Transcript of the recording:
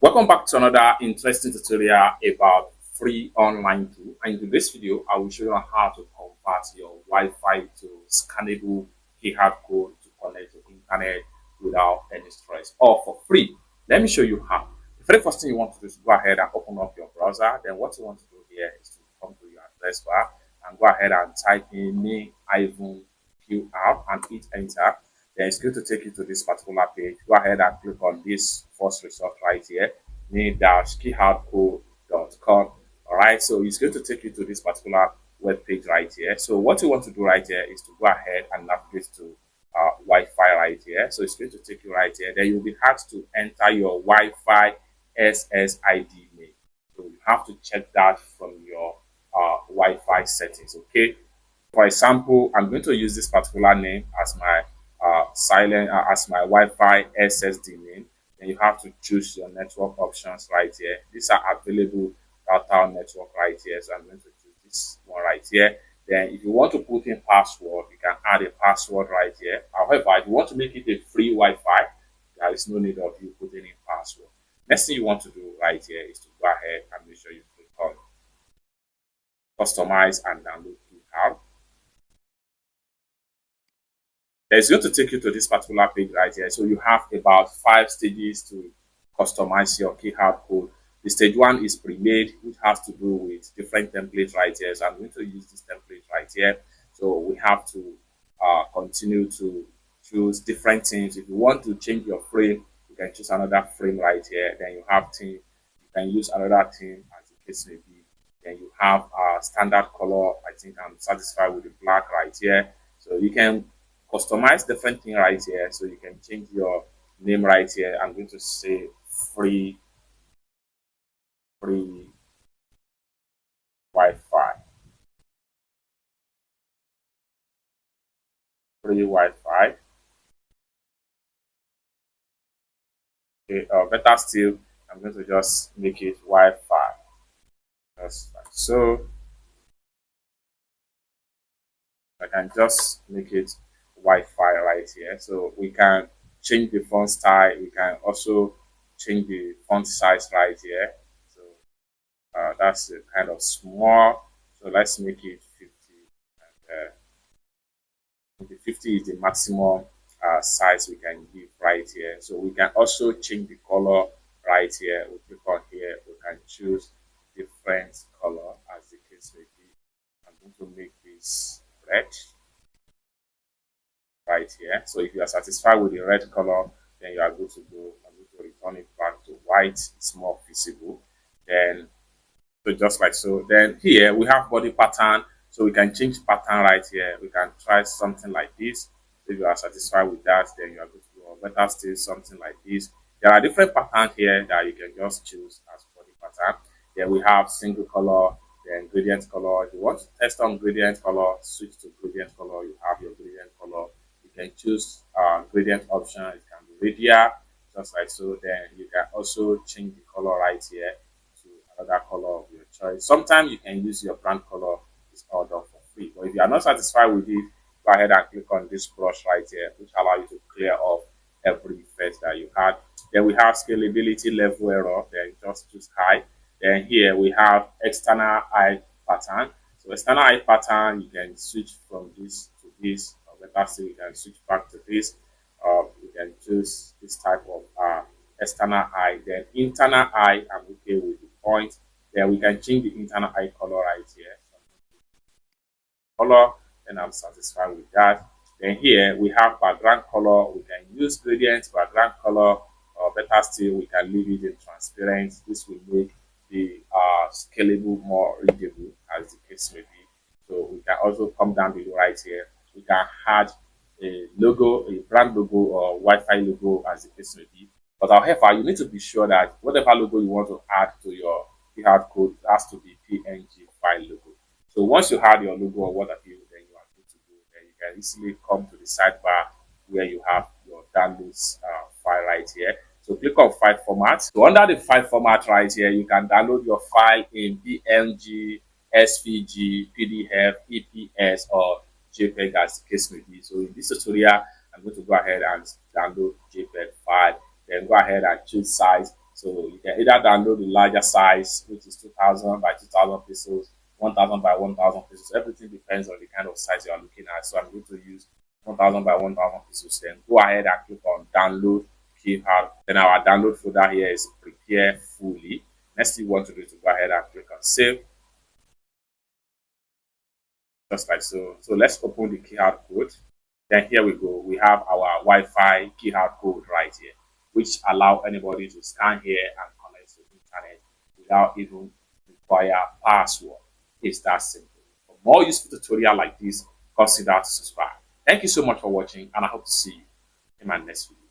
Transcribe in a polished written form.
Welcome back to another interesting tutorial about free online tool. And in this video, I will show you how to convert your Wi-Fi to scannable keyhard code to connect to internet without any stress or for free. Let me show you how. The very first thing you want to do is go ahead and open up your browser. Then what you want to do here is to come to your address bar and go ahead and type in me-qr and hit enter. Then it's going to take you to this particular page. Go ahead and click on this first result right here, me-keyhardcode.com. All right, so it's going to take you to this particular web page right here. So what you want to do right here is to go ahead and navigate to Wi-Fi right here. So it's going to take you right here. Then you'll be asked to enter your Wi-Fi SSID name. So you have to check that from your Wi-Fi settings. Okay. For example, I'm going to use this particular name as my as my Wi-Fi SSD name. Then you have to choose your network options right here. These are available router network right here. So I'm going to choose this one right here. Then if you want to put in password, you can add a password right here. However, if you want to make it a free Wi-Fi, there is no need of you putting in password. Next thing you want to do right here is to go ahead and make sure you click on customize and download keyhard. It's going to take you to this particular page right here. So you have about 5 stages to customize your keyhard code. The stage 1 is pre-made, which has to do with different templates right here. So I'm going to use this template right here. So we have to continue to choose different themes. If you want to change your frame, you can choose another frame right here. Then you have theme. You can use another theme as the case may be. Then you have a standard color. I think I'm satisfied with the black right here. So you can customize different thing right here. So you can change your name right here. I'm going to say free Wi-Fi. Free Wi-Fi. Okay, better still, I'm going to just make it Wi-Fi. Just like so. I can just make it Wi-Fi right here. So we can change the font style. We can also change the font size right here. So that's kind of small. So let's make it 50. And, 50 is the maximum size we can give right here. So we can also change the color right here. We click on here. We can choose different color as the case may be. I'm going to make this red right here. So if you are satisfied with the red color, then you are good to go. I'm going to return it back to white. It's more visible. Then, so just like so. Then here we have body pattern. So we can change pattern right here. We can try something like this. If you are satisfied with that, then you are good to go. Better still something like this. There are different patterns here that you can just choose as body pattern. Then we have single color, then gradient color. If you want to test on gradient color, switch to gradient color. You have your gradient color. You can choose gradient option. It can be radial, just like so. Then you can also change the color right here to another color of your choice. Sometimes you can use your brand color. It's all done for free. But if you are not satisfied with it, go ahead and click on this brush right here, which allows you to clear off every effect that you had. Then we have scalability level error. Then just choose high. Then here we have external eye pattern. So external eye pattern, you can switch from this to this. Or better still, you can switch back to this. You can choose this type of external eye. Then internal eye, I'm okay with the point. Then we can change the internal eye color right here. Color, and I'm satisfied with that. Then here we have background color. We can use gradient background color, or better still, we can leave it in transparent. This will make the scalable more readable as the case may be. So we can also come down below right here. We can add a logo, a brand logo, or Wi-Fi logo as the case may be. But however, you need to be sure that whatever logo you want to add to your keyhard code has to be PNG file logo. So once you have your logo or what have you, then you are good to go. Then you can easily come to the sidebar where you have your downloads file right here. So click on file format. So under the file format right here, you can download your file in PNG, SVG, PDF, EPS, or JPEG as the case may be. So in this tutorial, I'm going to go ahead and download JPEG file. Then go ahead and choose size. So you can either download the larger size, which is 2000 by 2000 pesos, 1000 by 1000 pesos. Everything depends on the kind of size you are looking at. So I'm going to use 1000 by 1000 pesos. Then go ahead and click on download keypad. Then our download folder here is prepare fully. Next thing you want to do is to go ahead and click on save, just like so. So let's open the keypad code. Then here we go. We have our Wi-Fi keypad code right here, which allow anybody to scan here and connect to the internet without even require password. It's that simple. For more useful tutorial like this, consider to subscribe. Thank you so much for watching, and I hope to see you in my next video.